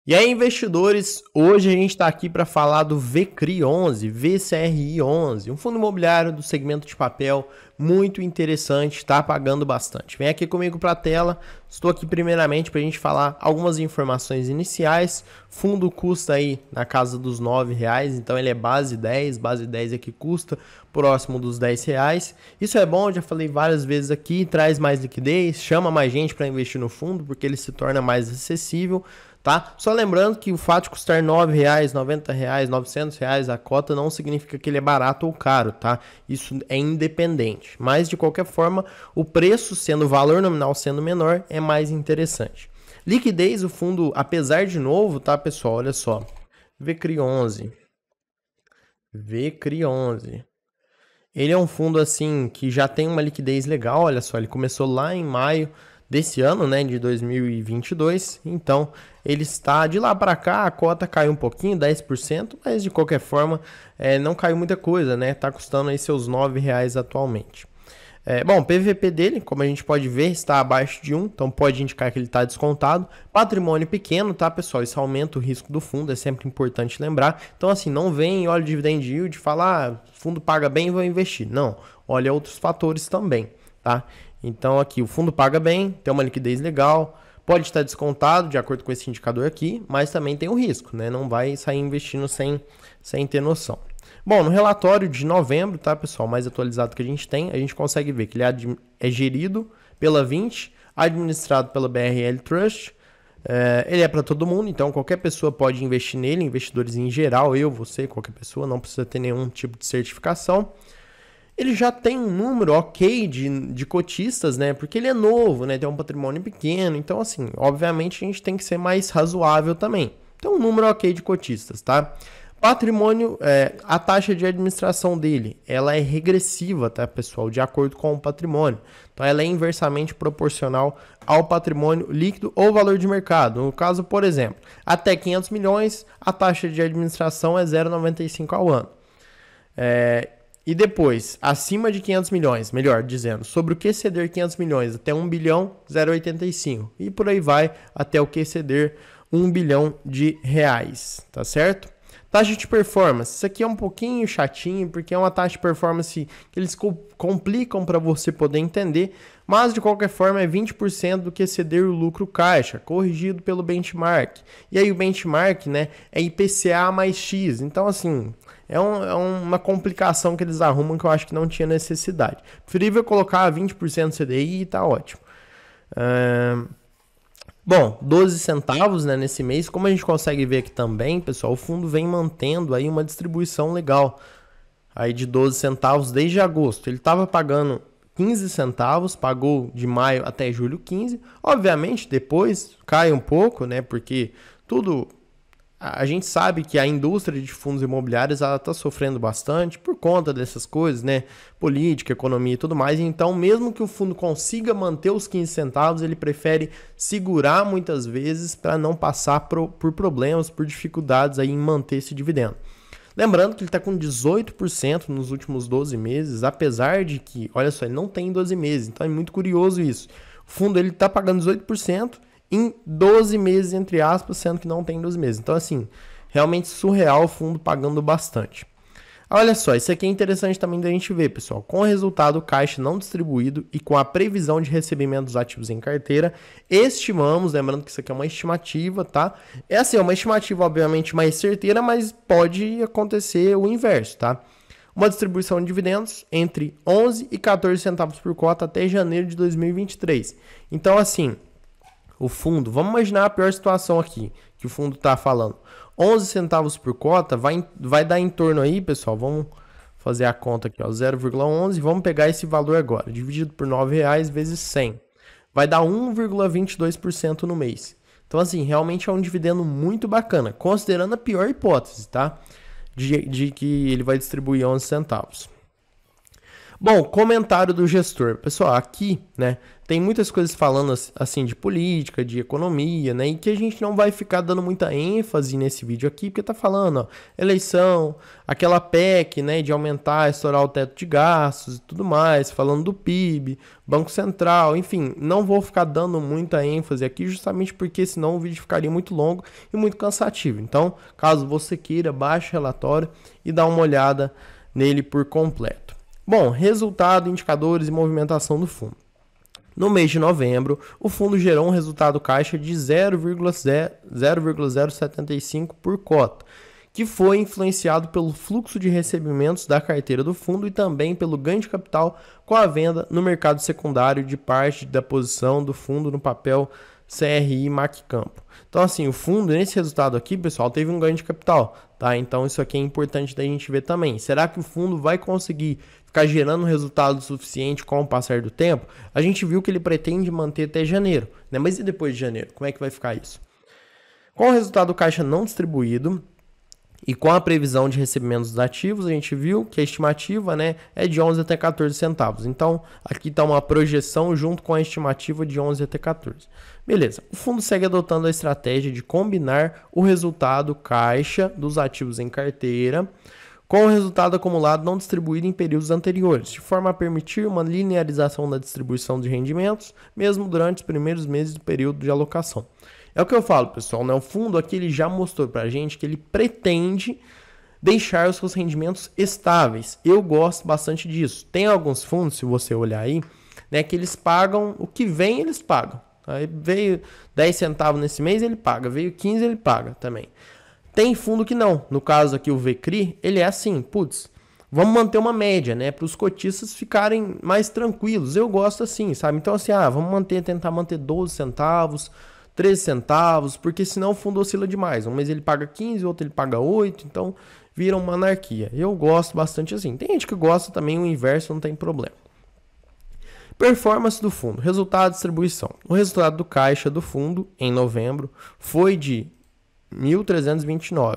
E aí, investidores, hoje a gente está aqui para falar do VCRI11, VCRI11, um fundo imobiliário do segmento de papel muito interessante, está pagando bastante. Vem aqui comigo para a tela, estou aqui primeiramente para a gente falar algumas informações iniciais. Fundo custa aí na casa dos R$9, então ele é base 10 aqui custa próximo dos R$10. Isso é bom, já falei várias vezes aqui, traz mais liquidez, chama mais gente para investir no fundo, porque ele se torna mais acessível. Tá? Só lembrando que o fato de custar R$9, R$90, R$900 a cota não significa que ele é barato ou caro, tá? Isso é independente. Mas, de qualquer forma, o preço, sendo o valor nominal sendo menor, é mais interessante. Liquidez, o fundo, apesar de novo, tá, pessoal? Olha só. VCRI11. Ele é um fundo, assim, que já tem uma liquidez legal, olha só. Ele começou lá em maio desse ano, né, de 2022, então ele está de lá para cá, a cota caiu um pouquinho, 10%, mas de qualquer forma não caiu muita coisa, né, tá custando aí seus R$9 atualmente. Bom, o PVP dele, como a gente pode ver, está abaixo de 1, então pode indicar que ele está descontado. Patrimônio pequeno, tá, pessoal? Isso aumenta o risco do fundo, é sempre importante lembrar. Então, assim, não vem, olha o dividend yield e fala, o fundo paga bem, vou investir. Não, olha outros fatores também, tá? Então aqui o fundo paga bem, tem uma liquidez legal, pode estar descontado de acordo com esse indicador aqui, mas também tem o risco, né? Não vai sair investindo sem ter noção. Bom, no relatório de novembro, tá, pessoal, mais atualizado que a gente consegue ver que ele é gerido pela 20, administrado pela BRL Trust, ele é para todo mundo, então qualquer pessoa pode investir nele, investidores em geral, eu, você, qualquer pessoa, não precisa ter nenhum tipo de certificação. Ele já tem um número ok de cotistas, né? Porque ele é novo, né? Tem um patrimônio pequeno. Então, assim, obviamente a gente tem que ser mais razoável também. Então, um número ok de cotistas, tá? Patrimônio, a taxa de administração dele, ela é regressiva, tá, pessoal? De acordo com o patrimônio. Então, ela é inversamente proporcional ao patrimônio líquido ou valor de mercado. No caso, por exemplo, até 500 milhões, a taxa de administração é 0,95 ao ano. E depois, acima de 500 milhões, melhor dizendo, sobre o que ceder 500 milhões até 1 bilhão, 0,85. E por aí vai até o que ceder 1 bilhão de reais, tá certo? Taxa de performance, isso aqui é um pouquinho chatinho, porque é uma taxa de performance que eles complicam para você poder entender, mas de qualquer forma é 20% do que exceder o lucro caixa, corrigido pelo benchmark. E aí o benchmark, né, é IPCA mais X, então assim, é uma complicação que eles arrumam que eu acho que não tinha necessidade. Preferível colocar 20% CDI e tá ótimo. Bom, 12 centavos, né, nesse mês. Como a gente consegue ver aqui também, pessoal, o fundo vem mantendo aí uma distribuição legal aí de 12 centavos desde agosto. Ele estava pagando 15 centavos, pagou de maio até julho 15. Obviamente, depois cai um pouco, né, porque a gente sabe que a indústria de fundos imobiliários está sofrendo bastante por conta dessas coisas, né? Política, economia e tudo mais. Então, mesmo que o fundo consiga manter os 15 centavos, ele prefere segurar muitas vezes para não passar por problemas, por dificuldades aí em manter esse dividendo. Lembrando que ele está com 18% nos últimos 12 meses, apesar de que, olha só, ele não tem 12 meses. Então, é muito curioso isso. O fundo ele está pagando 18%. Em 12 meses, entre aspas, sendo que não tem 12 meses. Então, assim, realmente surreal o fundo pagando bastante. Olha só, isso aqui é interessante também da gente ver, pessoal. Com o resultado caixa não distribuído e com a previsão de recebimento dos ativos em carteira, estimamos, lembrando que isso aqui é uma estimativa, tá? É assim, é uma estimativa obviamente mais certeira, mas pode acontecer o inverso, tá? Uma distribuição de dividendos entre 11 e 14 centavos por cota até janeiro de 2023. Então, assim, o fundo, vamos imaginar a pior situação aqui, que o fundo está falando. 11 centavos por cota vai dar em torno aí, pessoal, vamos fazer a conta aqui, 0,11, vamos pegar esse valor agora, dividido por R$9 vezes 100. Vai dar 1,22% no mês. Então, assim, realmente é um dividendo muito bacana, considerando a pior hipótese, tá? De que ele vai distribuir 11 centavos. Bom, comentário do gestor. Pessoal, aqui, né, tem muitas coisas falando assim de política, de economia, né, e que a gente não vai ficar dando muita ênfase nesse vídeo aqui, porque tá falando, ó, eleição, aquela PEC, né, de aumentar, estourar o teto de gastos e tudo mais, falando do PIB, Banco Central, enfim, não vou ficar dando muita ênfase aqui, justamente porque senão o vídeo ficaria muito longo e muito cansativo. Então, caso você queira, baixe o relatório e dá uma olhada nele por completo. Bom, resultado, indicadores e movimentação do fundo. No mês de novembro, o fundo gerou um resultado caixa de 0,075 por cota, que foi influenciado pelo fluxo de recebimentos da carteira do fundo e também pelo ganho de capital com a venda no mercado secundário de parte da posição do fundo no papel CRI Macampo. Então, assim, o fundo, nesse resultado aqui, pessoal, teve um ganho de capital, tá? Então, isso aqui é importante da gente ver também. Será que o fundo vai conseguir ficar gerando resultado suficiente com o passar do tempo? A gente viu que ele pretende manter até janeiro, né? Mas e depois de janeiro? Como é que vai ficar isso? Com o resultado caixa não distribuído e com a previsão de recebimentos dos ativos, a gente viu que a estimativa, né, é de 11 até 14 centavos. Então, aqui está uma projeção junto com a estimativa de 11 até 14. Beleza. O fundo segue adotando a estratégia de combinar o resultado caixa dos ativos em carteira com o resultado acumulado não distribuído em períodos anteriores, de forma a permitir uma linearização da distribuição de rendimentos, mesmo durante os primeiros meses do período de alocação. É o que eu falo, pessoal, né? O fundo aqui ele já mostrou pra gente que ele pretende deixar os seus rendimentos estáveis. Eu gosto bastante disso. Tem alguns fundos, se você olhar aí, né, que eles pagam, o que vem eles pagam. Aí veio 10 centavos nesse mês, ele paga. Veio 15, ele paga também. Tem fundo que não. No caso aqui o VCRI, ele é assim, putz, vamos manter uma média, né, para os cotistas ficarem mais tranquilos. Eu gosto assim, sabe? Então assim, vamos tentar manter 12 centavos, 13 centavos, porque senão o fundo oscila demais. Um mês ele paga 15, outro ele paga 8, então vira uma anarquia. Eu gosto bastante assim. Tem gente que gosta também o inverso, não tem problema. Performance do fundo, resultado e distribuição. O resultado do caixa do fundo em novembro foi de 1.329.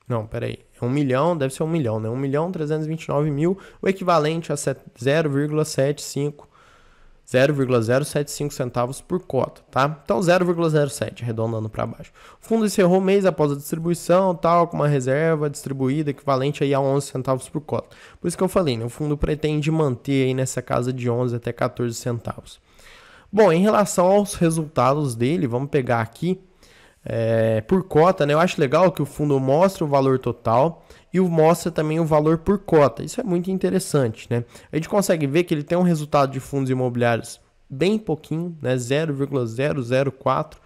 Não, peraí. É 1 milhão, deve ser 1 milhão, né? 1.329.000, o equivalente a 0,075 centavos por cota, tá? Então 0,07, arredondando para baixo. O fundo encerrou o mês após a distribuição, tal, com uma reserva distribuída equivalente aí a 11 centavos por cota. Por isso que eu falei, né? O fundo pretende manter aí nessa casa de 11 até 14 centavos. Bom, em relação aos resultados dele, vamos pegar aqui por cota, né? Eu acho legal que o fundo mostra o valor total e mostra também o valor por cota. Isso é muito interessante, né? A gente consegue ver que ele tem um resultado de fundos imobiliários bem pouquinho, né? 0,004.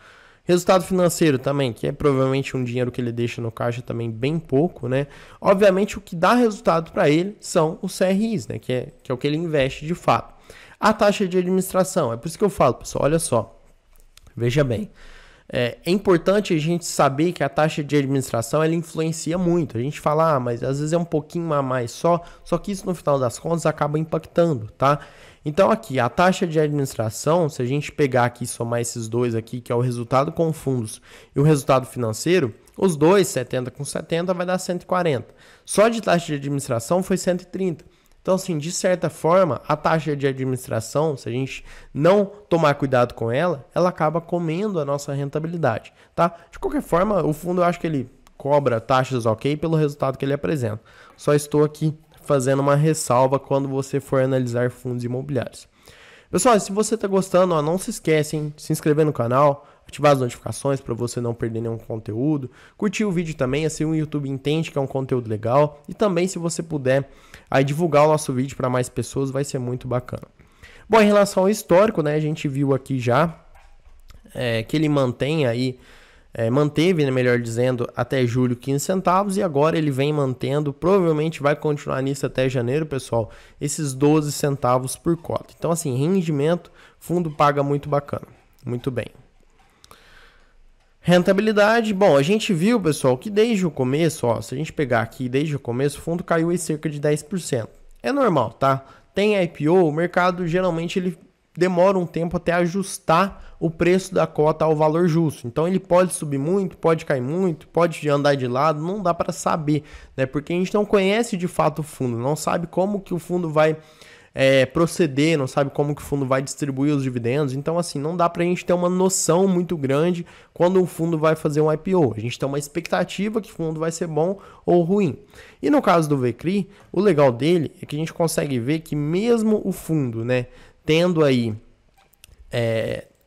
Resultado financeiro também, que é provavelmente um dinheiro que ele deixa no caixa também bem pouco, né? Obviamente o que dá resultado para ele são os CRIs, né? Que é o que ele investe de fato. A taxa de administração, é por isso que eu falo, pessoal, olha só, veja bem. É importante a gente saber que a taxa de administração ela influencia muito. A gente fala, mas às vezes é um pouquinho a mais só que isso no final das contas acaba impactando, tá? Então aqui, a taxa de administração, se a gente pegar aqui e somar esses dois aqui, que é o resultado com fundos e o resultado financeiro, os dois, 70 com 70, vai dar 140. Só de taxa de administração foi 130. Então, assim, de certa forma, a taxa de administração, se a gente não tomar cuidado com ela, ela acaba comendo a nossa rentabilidade, tá? De qualquer forma, o fundo eu acho que ele cobra taxas ok pelo resultado que ele apresenta. Só estou aqui fazendo uma ressalva quando você for analisar fundos imobiliários. Pessoal, se você está gostando, não se esquece, hein, de se inscrever no canal, ativar as notificações para você não perder nenhum conteúdo, curtir o vídeo também, assim o YouTube entende que é um conteúdo legal, e também se você puder aí divulgar o nosso vídeo para mais pessoas, vai ser muito bacana. Bom, em relação ao histórico, né, a gente viu aqui já que ele manteve, né, melhor dizendo, até julho 15 centavos e agora ele vem mantendo, provavelmente vai continuar nisso até janeiro, pessoal, esses 12 centavos por cota. Então, assim, rendimento, fundo paga muito bacana, muito bem. Rentabilidade, bom, a gente viu, pessoal, que desde o começo, se a gente pegar aqui, desde o começo, o fundo caiu em cerca de 10%. É normal, tá? Tem IPO, o mercado geralmente ele demora um tempo até ajustar o preço da cota ao valor justo. Então ele pode subir muito, pode cair muito, pode andar de lado, não dá para saber, né? Porque a gente não conhece de fato o fundo, não sabe como que o fundo vai proceder, não sabe como que o fundo vai distribuir os dividendos. Então, assim, não dá para a gente ter uma noção muito grande quando um fundo vai fazer um IPO. A gente tem uma expectativa que o fundo vai ser bom ou ruim. E no caso do VCRI, o legal dele é que a gente consegue ver que mesmo o fundo, né, tendo aí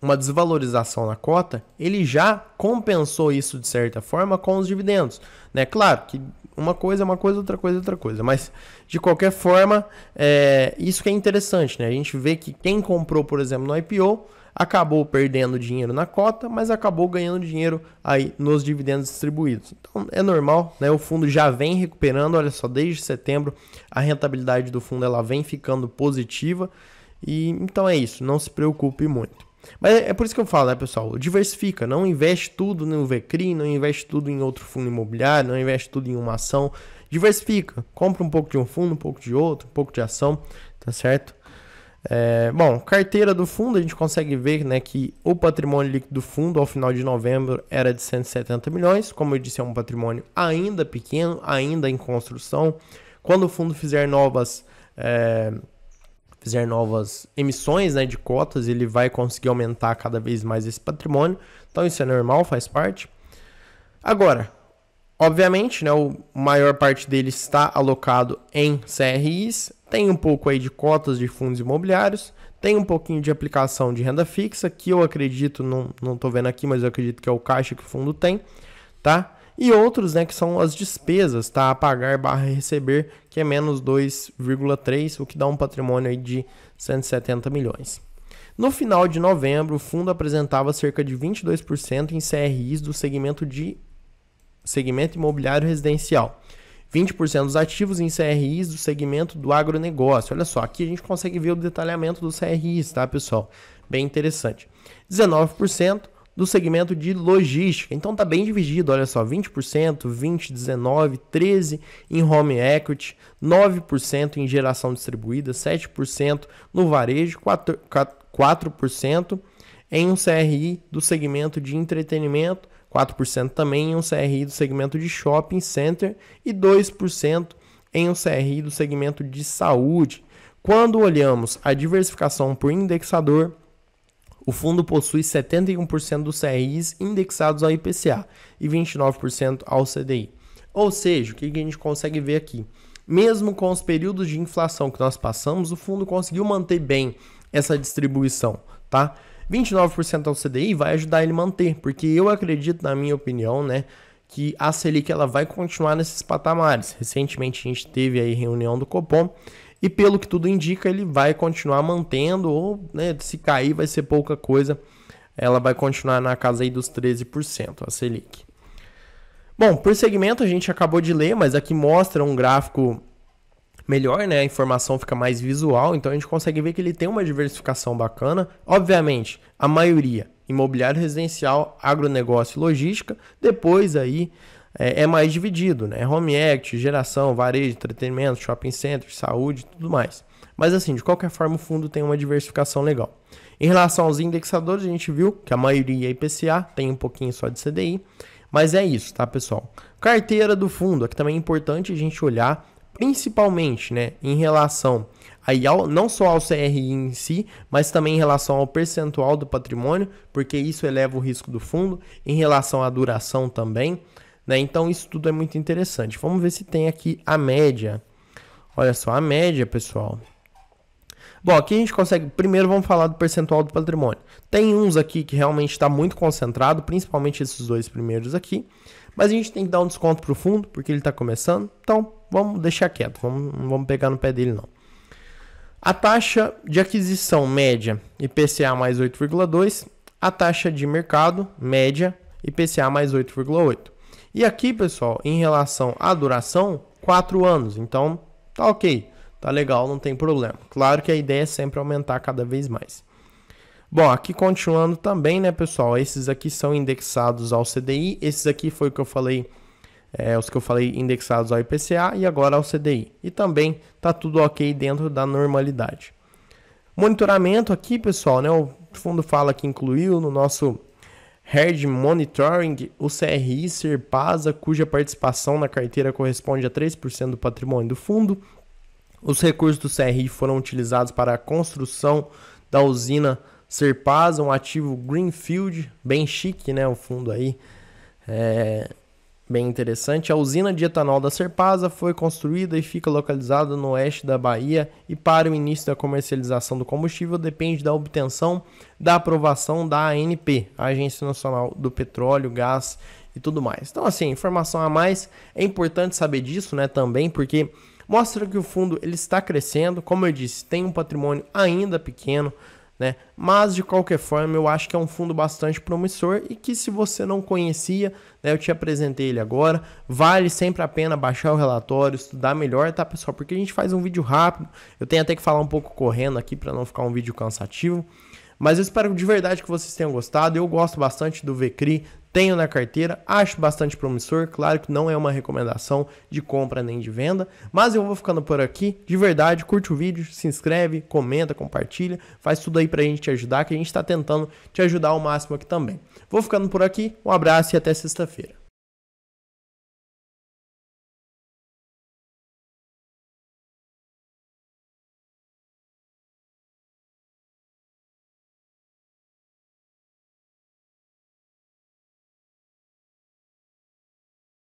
uma desvalorização na cota, ele já compensou isso de certa forma com os dividendos, né? Claro que uma coisa é uma coisa, outra coisa é outra coisa, mas de qualquer forma, isso que é interessante, né? A gente vê que quem comprou, por exemplo, no IPO, acabou perdendo dinheiro na cota, mas acabou ganhando dinheiro aí nos dividendos distribuídos. Então é normal, né? O fundo já vem recuperando, olha só, desde setembro a rentabilidade do fundo ela vem ficando positiva e então é isso, não se preocupe muito. Mas é por isso que eu falo, né, pessoal? Diversifica, não investe tudo no VCRI, não investe tudo em outro fundo imobiliário, não investe tudo em uma ação. Diversifica, compra um pouco de um fundo, um pouco de outro, um pouco de ação, tá certo? Bom, carteira do fundo, a gente consegue ver, né, que o patrimônio líquido do fundo ao final de novembro era de 170 milhões. Como eu disse, é um patrimônio ainda pequeno, ainda em construção. Quando o fundo fizer novas emissões, né, de cotas, ele vai conseguir aumentar cada vez mais esse patrimônio. Então isso é normal, faz parte. Agora, obviamente, né, a maior parte dele está alocado em CRIs, tem um pouco aí de cotas de fundos imobiliários, tem um pouquinho de aplicação de renda fixa, que eu acredito, não estou vendo aqui, mas eu acredito que é o caixa que o fundo tem, tá? E outros, né, que são as despesas, tá? A pagar barra receber, que é menos 2,3, o que dá um patrimônio aí de 170 milhões. No final de novembro, o fundo apresentava cerca de 22% em CRIs do segmento imobiliário residencial. 20% dos ativos em CRIs do segmento do agronegócio. Olha só, aqui a gente consegue ver o detalhamento dos CRIs, tá, pessoal? Bem interessante. 19% do segmento de logística. Então tá bem dividido, olha só, 20%, 20%, 19%, 13% em home equity, 9% em geração distribuída, 7% no varejo, 4% em um CRI do segmento de entretenimento, 4% também em um CRI do segmento de shopping center e 2% em um CRI do segmento de saúde. Quando olhamos a diversificação por indexador, o fundo possui 71% dos CRIs indexados ao IPCA e 29% ao CDI. Ou seja, o que a gente consegue ver aqui? Mesmo com os períodos de inflação que nós passamos, o fundo conseguiu manter bem essa distribuição, tá? 29% ao CDI vai ajudar ele a manter, porque eu acredito, na minha opinião, né, que a Selic ela vai continuar nesses patamares. Recentemente a gente teve aí reunião do Copom e pelo que tudo indica ele vai continuar mantendo ou, né, se cair vai ser pouca coisa, ela vai continuar na casa aí dos 13% a Selic. Bom, por segmento a gente acabou de ler, mas aqui mostra um gráfico melhor, né? A informação fica mais visual, então a gente consegue ver que ele tem uma diversificação bacana. Obviamente, a maioria imobiliário residencial, agronegócio e logística. Depois aí é mais dividido, né? Home equity, geração, varejo, entretenimento, shopping center, saúde e tudo mais. Mas assim, de qualquer forma, o fundo tem uma diversificação legal. Em relação aos indexadores, a gente viu que a maioria é IPCA, tem um pouquinho só de CDI. Mas é isso, tá, pessoal? Carteira do fundo, aqui também é importante a gente olhar principalmente, né, em relação aí não só ao CRI em si, mas também em relação ao percentual do patrimônio, porque isso eleva o risco do fundo, em relação à duração também, né? Então isso tudo é muito interessante. Vamos ver se tem aqui a média. Olha só, a média, pessoal. Bom, aqui a gente consegue, primeiro vamos falar do percentual do patrimônio. Tem uns aqui que realmente está muito concentrado, principalmente esses dois primeiros aqui, mas a gente tem que dar um desconto para o fundo, porque ele está começando, então vamos deixar quieto, não vamos pegar no pé dele não. A taxa de aquisição média IPCA mais 8,2, a taxa de mercado média IPCA mais 8,8. E aqui, pessoal, em relação à duração, 4 anos, então tá ok. Tá legal, não tem problema. Claro que a ideia é sempre aumentar cada vez mais. Bom, aqui continuando também, né, pessoal? Esses aqui são indexados ao CDI. Esses aqui foi o que eu falei, os que eu falei indexados ao IPCA e agora ao CDI. E também tá tudo ok dentro da normalidade. Monitoramento aqui, pessoal, né? O fundo fala que incluiu no nosso Herd Monitoring o CRI Serpasa, cuja participação na carteira corresponde a 3% do patrimônio do fundo. Os recursos do CRI foram utilizados para a construção da usina Serpasa, um ativo Greenfield, bem chique, né? O fundo aí bem interessante. A usina de etanol da Serpasa foi construída e fica localizada no oeste da Bahia, e para o início da comercialização do combustível depende da obtenção da aprovação da ANP, a Agência Nacional do Petróleo, Gás e tudo mais. Então, assim, informação a mais, é importante saber disso, né, também, porque mostra que o fundo ele está crescendo, como eu disse, tem um patrimônio ainda pequeno, né? Mas de qualquer forma eu acho que é um fundo bastante promissor e que, se você não conhecia, né, eu te apresentei ele agora, vale sempre a pena baixar o relatório, estudar melhor, tá, pessoal? Porque a gente faz um vídeo rápido, eu tenho até que falar um pouco correndo aqui para não ficar um vídeo cansativo, mas eu espero de verdade que vocês tenham gostado. Eu gosto bastante do VCRI, tenho na carteira, acho bastante promissor. Claro que não é uma recomendação de compra nem de venda, mas eu vou ficando por aqui. De verdade, curte o vídeo, se inscreve, comenta, compartilha, faz tudo aí pra gente te ajudar, que a gente tá tentando te ajudar ao máximo aqui também. Vou ficando por aqui, um abraço e até sexta-feira.